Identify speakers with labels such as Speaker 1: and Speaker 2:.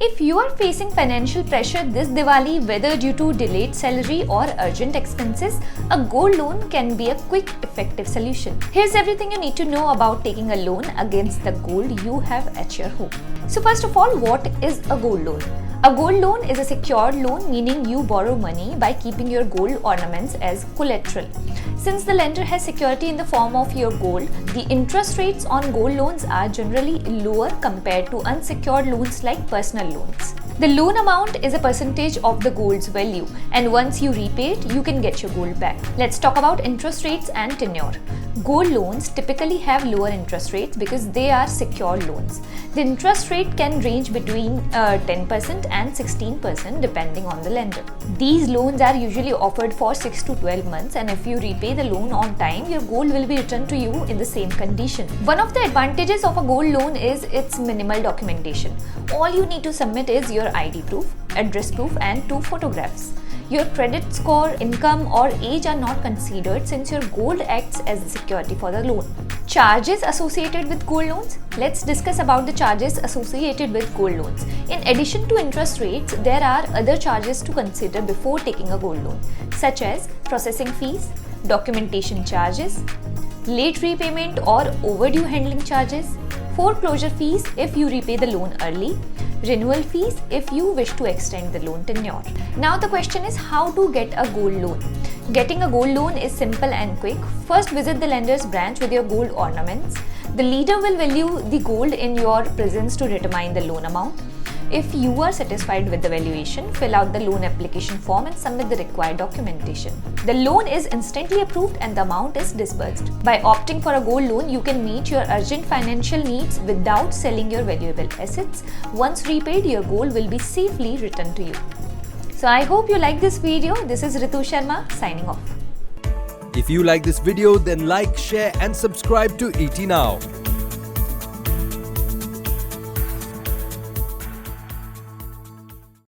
Speaker 1: If you are facing financial pressure this Diwali, whether due to delayed salary or urgent expenses, a gold loan can be a quick, effective solution. Here's everything you need to know about taking a loan against the gold you have at your home. So first of all, what is a gold loan? A gold loan is a secured loan, meaning you borrow money by keeping your gold ornaments as collateral. Since the lender has security in the form of your gold, the interest rates on gold loans are generally lower compared to unsecured loans like personal loans. The loan amount is a percentage of the gold's value, and once you repay it, you can get your gold back. Let's talk about interest rates and tenure. Gold loans typically have lower interest rates because they are secured loans. The interest rate can range between 10% and 16% depending on the lender. These loans are usually offered for 6 to 12 months, and if you repay the loan on time, your gold will be returned to you in the same condition. One of the advantages of a gold loan is its minimal documentation. All you need to submit is your ID proof, address proof, and 2 photographs. Your credit score, income, or age are not considered since your gold acts as security for the loan. Charges associated with gold loans. Let's discuss about the charges associated with gold loans. In addition to interest rates, there are other charges to consider before taking a gold loan, such as processing fees, documentation charges, late repayment or overdue handling charges, foreclosure fees if you repay the loan early, renewal fees if you wish to extend the loan tenure. Now the question is how to get a gold loan. Getting a gold loan is simple and quick. First, visit the lender's branch with your gold ornaments. The leader will value the gold in your presence to determine the loan amount. If you are satisfied with the valuation, fill out the loan application form and submit the required documentation. The loan is instantly approved and the amount is disbursed. By opting for a gold loan, you can meet your urgent financial needs without selling your valuable assets. Once repaid, your gold will be safely returned to you. So I hope you like this video. This is Ritu Sharma signing off.
Speaker 2: If you like this video, then like, share and subscribe to ET Now.